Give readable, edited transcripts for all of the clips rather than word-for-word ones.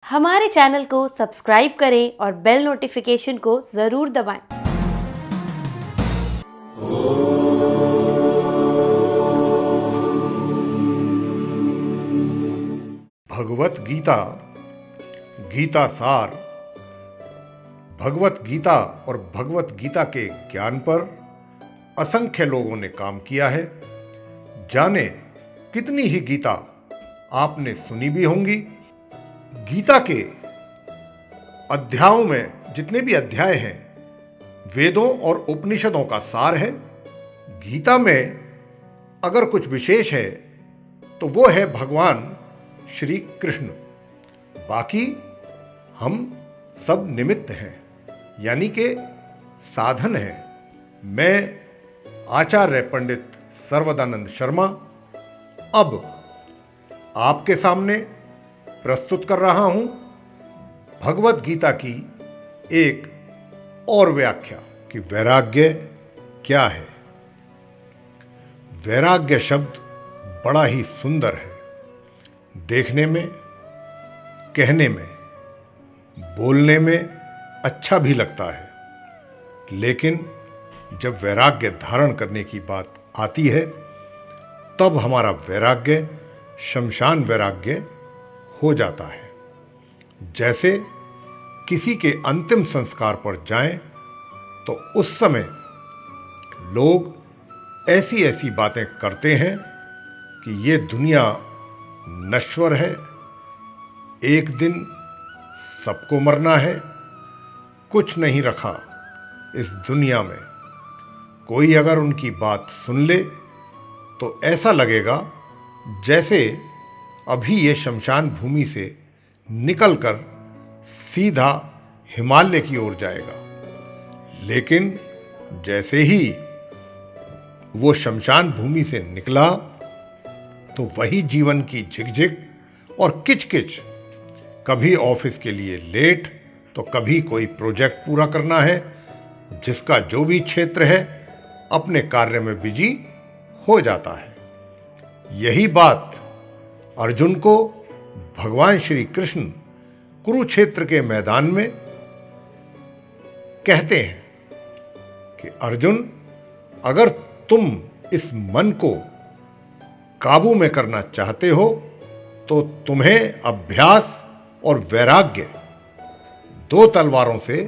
हमारे चैनल को सब्सक्राइब करें और बेल नोटिफिकेशन को ज़रूर दबाएं। भगवत गीता, गीता सार। भगवत गीता और भगवत गीता के ज्ञान पर असंख्य लोगों ने काम किया है। जाने कितनी ही गीता आपने सुनी भी होंगी। गीता के अध्यायों में जितने भी अध्याय हैं, वेदों और उपनिषदों का सार है। गीता में अगर कुछ विशेष है तो वो है भगवान श्री कृष्ण। बाकी हम सब निमित्त हैं, यानी कि साधन हैं। मैं आचार्य पंडित सर्वदानंद शर्मा अब आपके सामने प्रस्तुत कर रहा हूं भगवत गीता की एक और व्याख्या कि वैराग्य क्या है। वैराग्य शब्द बड़ा ही सुंदर है। देखने में, कहने में, बोलने में अच्छा भी लगता है, लेकिन जब वैराग्य धारण करने की बात आती है तब हमारा वैराग्य शमशान वैराग्य हो जाता है। जैसे किसी के अंतिम संस्कार पर जाएं तो उस समय लोग ऐसी ऐसी बातें करते हैं कि ये दुनिया नश्वर है, एक दिन सबको मरना है, कुछ नहीं रखा इस दुनिया में। कोई अगर उनकी बात सुन ले तो ऐसा लगेगा जैसे अभी ये शमशान भूमि से निकलकर सीधा हिमालय की ओर जाएगा। लेकिन जैसे ही वो शमशान भूमि से निकला तो वही जीवन की झिकझिक और किचकिच, कभी ऑफिस के लिए लेट तो कभी कोई प्रोजेक्ट पूरा करना है, जिसका जो भी क्षेत्र है अपने कार्य में बिजी हो जाता है। यही बात अर्जुन को भगवान श्री कृष्ण कुरुक्षेत्र के मैदान में कहते हैं कि अर्जुन, अगर तुम इस मन को काबू में करना चाहते हो तो तुम्हें अभ्यास और वैराग्य, दो तलवारों से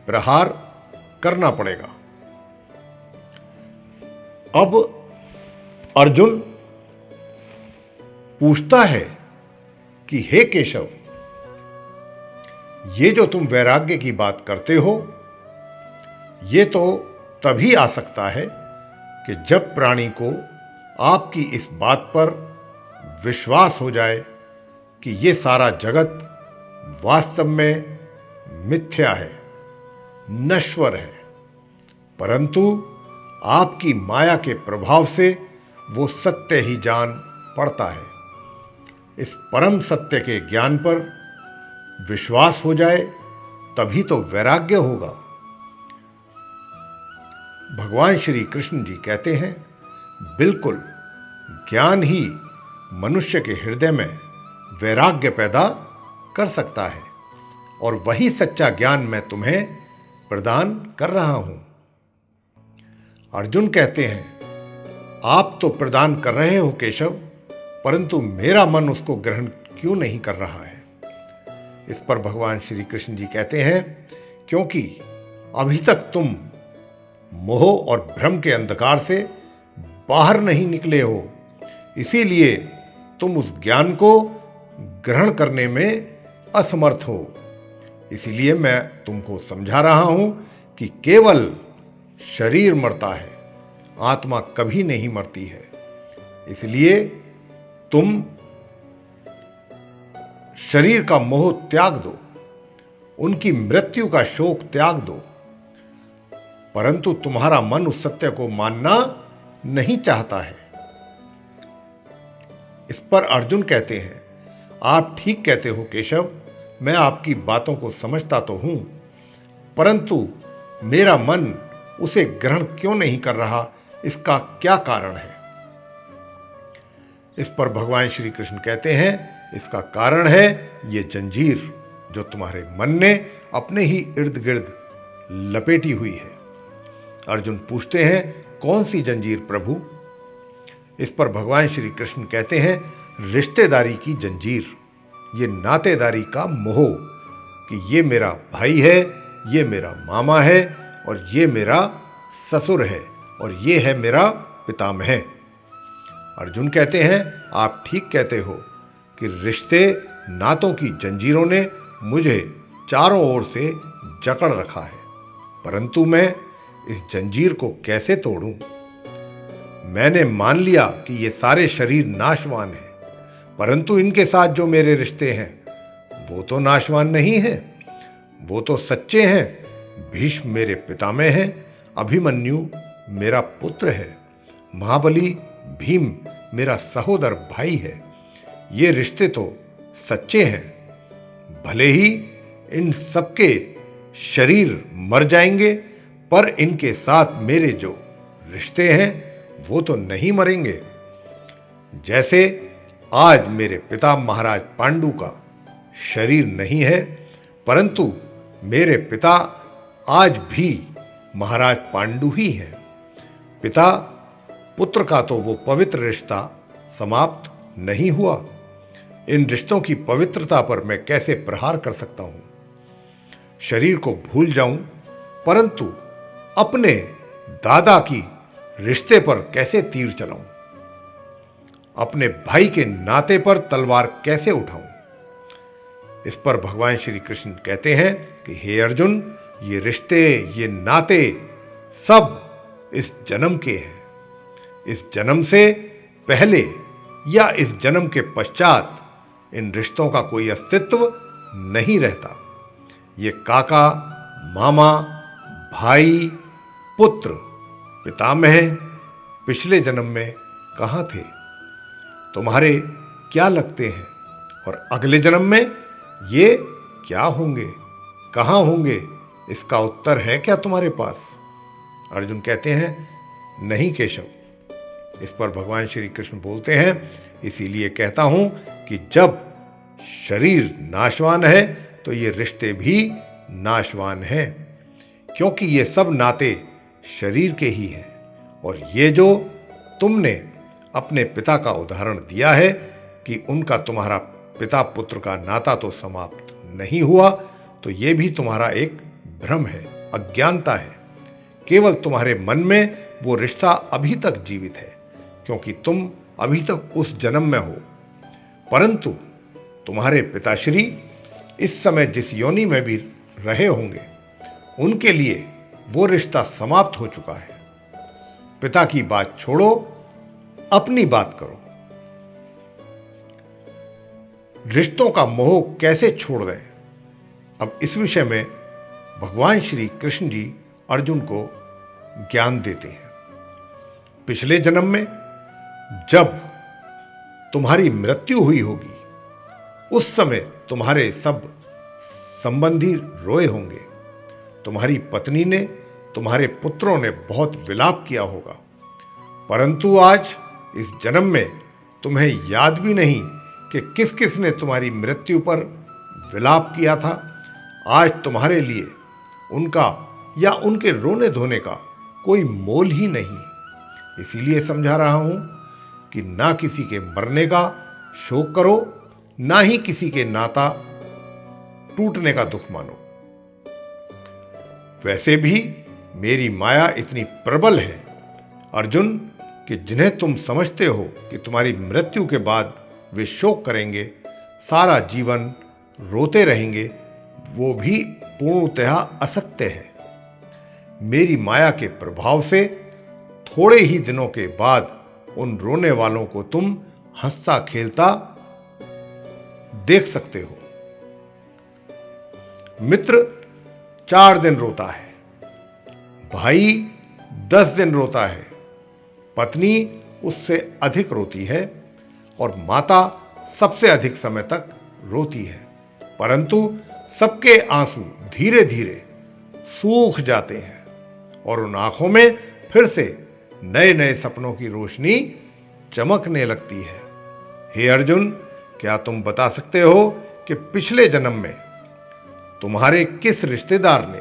प्रहार करना पड़ेगा। अब अर्जुन पूछता है कि हे केशव, ये जो तुम वैराग्य की बात करते हो, ये तो तभी आ सकता है कि जब प्राणी को आपकी इस बात पर विश्वास हो जाए कि ये सारा जगत वास्तव में मिथ्या है, नश्वर है, परंतु आपकी माया के प्रभाव से वो सत्य ही जान पड़ता है। इस परम सत्य के ज्ञान पर विश्वास हो जाए तभी तो वैराग्य होगा। भगवान श्री कृष्ण जी कहते हैं, बिल्कुल ज्ञान ही मनुष्य के हृदय में वैराग्य पैदा कर सकता है, और वही सच्चा ज्ञान मैं तुम्हें प्रदान कर रहा हूं। अर्जुन कहते हैं, आप तो प्रदान कर रहे हो केशव, परंतु मेरा मन उसको ग्रहण क्यों नहीं कर रहा है। इस पर भगवान श्री कृष्ण जी कहते हैं, क्योंकि अभी तक तुम मोह और भ्रम के अंधकार से बाहर नहीं निकले हो, इसीलिए तुम उस ज्ञान को ग्रहण करने में असमर्थ हो। इसीलिए मैं तुमको समझा रहा हूं कि केवल शरीर मरता है, आत्मा कभी नहीं मरती है। इसलिए तुम शरीर का मोह त्याग दो, उनकी मृत्यु का शोक त्याग दो, परंतु तुम्हारा मन उस सत्य को मानना नहीं चाहता है। इस पर अर्जुन कहते हैं, आप ठीक कहते हो केशव, मैं आपकी बातों को समझता तो हूं, परंतु मेरा मन उसे ग्रहण क्यों नहीं कर रहा, इसका क्या कारण है। इस पर भगवान श्री कृष्ण कहते हैं, इसका कारण है ये जंजीर, जो तुम्हारे मन ने अपने ही इर्द गिर्द लपेटी हुई है। अर्जुन पूछते हैं, कौन सी जंजीर प्रभु? इस पर भगवान श्री कृष्ण कहते हैं, रिश्तेदारी की जंजीर, ये नातेदारी का मोह कि ये मेरा भाई है, ये मेरा मामा है, और ये मेरा ससुर है, और ये है मेरा पितामह। अर्जुन कहते हैं, आप ठीक कहते हो कि रिश्ते नातों की जंजीरों ने मुझे चारों ओर से जकड़ रखा है, परंतु मैं इस जंजीर को कैसे तोड़ूं? मैंने मान लिया कि ये सारे शरीर नाशवान हैं, परंतु इनके साथ जो मेरे रिश्ते हैं वो तो नाशवान नहीं हैं, वो तो सच्चे हैं। भीष्म मेरे पितामह हैं, अभिमन्यु मेरा पुत्र है, महाबली भीम मेरा सहोदर भाई है। ये रिश्ते तो सच्चे हैं। भले ही इन सबके शरीर मर जाएंगे, पर इनके साथ मेरे जो रिश्ते हैं वो तो नहीं मरेंगे। जैसे आज मेरे पिता महाराज पांडु का शरीर नहीं है, परंतु मेरे पिता आज भी महाराज पांडु ही हैं। पिता पुत्र का तो वो पवित्र रिश्ता समाप्त नहीं हुआ। इन रिश्तों की पवित्रता पर मैं कैसे प्रहार कर सकता हूं? शरीर को भूल जाऊं, परंतु अपने दादा की रिश्ते पर कैसे तीर चलाऊं? अपने भाई के नाते पर तलवार कैसे उठाऊं? इस पर भगवान श्री कृष्ण कहते हैं कि हे अर्जुन, ये रिश्ते, ये नाते सब इस जन्म के हैं। इस जन्म से पहले या इस जन्म के पश्चात इन रिश्तों का कोई अस्तित्व नहीं रहता। ये काका, मामा, भाई, पुत्र, पितामह पिछले जन्म में कहाँ थे? तुम्हारे क्या लगते हैं? और अगले जन्म में ये क्या होंगे, कहाँ होंगे? इसका उत्तर है क्या तुम्हारे पास? अर्जुन कहते हैं, नहीं केशव। इस पर भगवान श्री कृष्ण बोलते हैं, इसीलिए कहता हूं कि जब शरीर नाशवान है तो ये रिश्ते भी नाशवान हैं, क्योंकि ये सब नाते शरीर के ही हैं। और ये जो तुमने अपने पिता का उदाहरण दिया है कि उनका तुम्हारा पिता पुत्र का नाता तो समाप्त नहीं हुआ, तो ये भी तुम्हारा एक भ्रम है, अज्ञानता है। केवल तुम्हारे मन में वो रिश्ता अभी तक जीवित है, क्योंकि तुम अभी तक उस जन्म में हो। परंतु तुम्हारे पिताश्री इस समय जिस योनि में भी रहे होंगे, उनके लिए वो रिश्ता समाप्त हो चुका है। पिता की बात छोड़ो, अपनी बात करो। रिश्तों का मोह कैसे छोड़ दें? अब इस विषय में भगवान श्री कृष्ण जी अर्जुन को ज्ञान देते हैं। पिछले जन्म में जब तुम्हारी मृत्यु हुई होगी, उस समय तुम्हारे सब संबंधी रोए होंगे। तुम्हारी पत्नी ने, तुम्हारे पुत्रों ने बहुत विलाप किया होगा, परंतु आज इस जन्म में तुम्हें याद भी नहीं कि किस किस ने तुम्हारी मृत्यु पर विलाप किया था। आज तुम्हारे लिए उनका या उनके रोने धोने का कोई मोल ही नहीं। इसीलिए समझा रहा हूं कि ना किसी के मरने का शोक करो, ना ही किसी के नाता टूटने का दुख मानो। वैसे भी मेरी माया इतनी प्रबल है अर्जुन, कि जिन्हें तुम समझते हो कि तुम्हारी मृत्यु के बाद वे शोक करेंगे, सारा जीवन रोते रहेंगे, वो भी पूर्णतः असत्य है। मेरी माया के प्रभाव से थोड़े ही दिनों के बाद उन रोने वालों को तुम हंसता खेलता देख सकते हो। मित्र 4 दिन रोता है, भाई 10 दिन रोता है, पत्नी उससे अधिक रोती है, और माता सबसे अधिक समय तक रोती है। परंतु सबके आंसू धीरे धीरे सूख जाते हैं और उन आंखों में फिर से नए नए सपनों की रोशनी चमकने लगती है। हे अर्जुन, क्या तुम बता सकते हो कि पिछले जन्म में तुम्हारे किस रिश्तेदार ने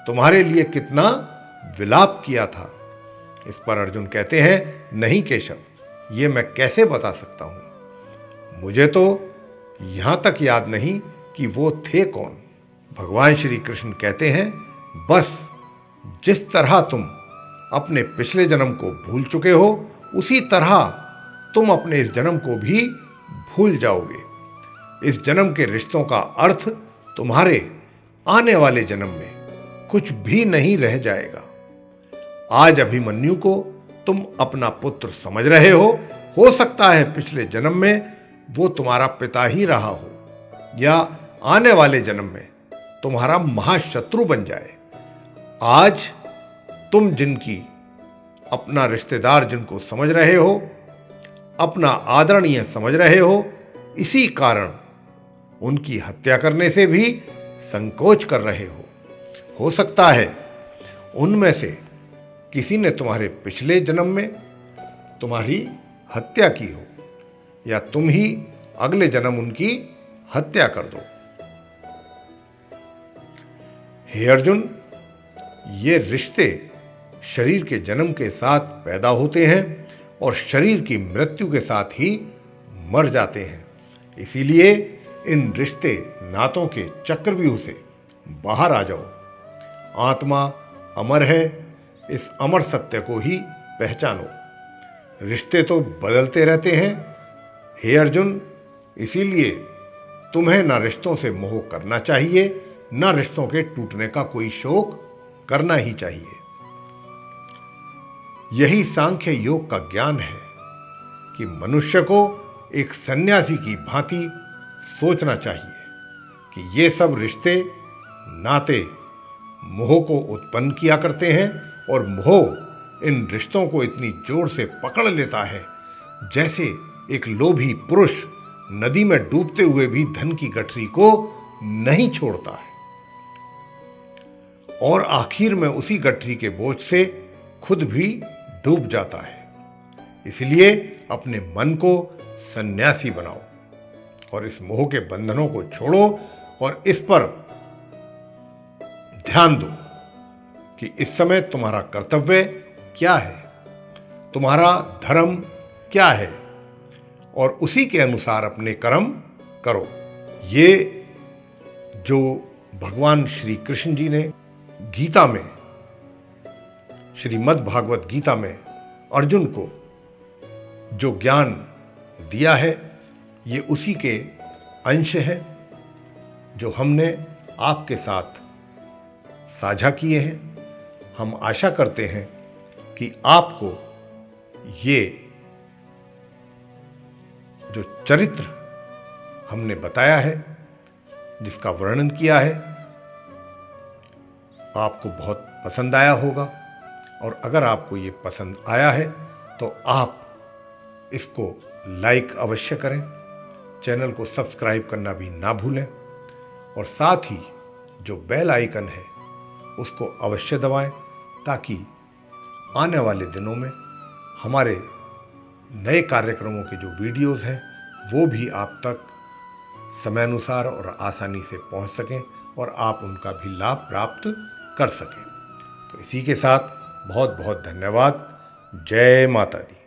तुम्हारे लिए कितना विलाप किया था। इस पर अर्जुन कहते हैं, नहीं केशव, ये मैं कैसे बता सकता हूं। मुझे तो यहां तक याद नहीं कि वो थे कौन। भगवान श्री कृष्ण कहते हैं, बस जिस तरह तुम अपने पिछले जन्म को भूल चुके हो, उसी तरह तुम अपने इस जन्म को भी भूल जाओगे। इस जन्म के रिश्तों का अर्थ तुम्हारे आने वाले जन्म में कुछ भी नहीं रह जाएगा। आज अभिमन्यु को तुम अपना पुत्र समझ रहे हो सकता है पिछले जन्म में वो तुम्हारा पिता ही रहा हो, या आने वाले जन्म में तुम्हारा महाशत्रु बन जाए। आज तुम जिनकी अपना रिश्तेदार जिनको समझ रहे हो, अपना आदरणीय समझ रहे हो, इसी कारण उनकी हत्या करने से भी संकोच कर रहे हो सकता है उनमें से किसी ने तुम्हारे पिछले जन्म में तुम्हारी हत्या की हो, या तुम ही अगले जन्म उनकी हत्या कर दो। हे अर्जुन, ये रिश्ते शरीर के जन्म के साथ पैदा होते हैं और शरीर की मृत्यु के साथ ही मर जाते हैं। इसीलिए इन रिश्ते नातों के चक्रव्यूह से बाहर आ जाओ। आत्मा अमर है, इस अमर सत्य को ही पहचानो। रिश्ते तो बदलते रहते हैं हे अर्जुन, इसीलिए तुम्हें ना रिश्तों से मोह करना चाहिए, ना रिश्तों के टूटने का कोई शोक करना ही चाहिए। यही सांख्य योग का ज्ञान है कि मनुष्य को एक सन्यासी की भांति सोचना चाहिए कि ये सब रिश्ते नाते मोह को उत्पन्न किया करते हैं, और मोह इन रिश्तों को इतनी जोर से पकड़ लेता है जैसे एक लोभी पुरुष नदी में डूबते हुए भी धन की गठरी को नहीं छोड़ता है, और आखिर में उसी गठरी के बोझ से खुद भी डूब जाता है। इसलिए अपने मन को सन्यासी बनाओ और इस मोह के बंधनों को छोड़ो, और इस पर ध्यान दो कि इस समय तुम्हारा कर्तव्य क्या है, तुम्हारा धर्म क्या है, और उसी के अनुसार अपने कर्म करो। ये जो भगवान श्री कृष्ण जी ने गीता में, श्रीमद् भागवत गीता में अर्जुन को जो ज्ञान दिया है, ये उसी के अंश हैं जो हमने आपके साथ साझा किए हैं। हम आशा करते हैं कि आपको ये जो चरित्र हमने बताया है, जिसका वर्णन किया है, आपको बहुत पसंद आया होगा। और अगर आपको ये पसंद आया है तो आप इसको लाइक अवश्य करें, चैनल को सब्सक्राइब करना भी ना भूलें, और साथ ही जो बेल आइकन है उसको अवश्य दबाएं, ताकि आने वाले दिनों में हमारे नए कार्यक्रमों के जो वीडियोस हैं वो भी आप तक समयानुसार और आसानी से पहुंच सकें और आप उनका भी लाभ प्राप्त कर सकें। तो इसी के साथ बहुत बहुत धन्यवाद। जय माता दी।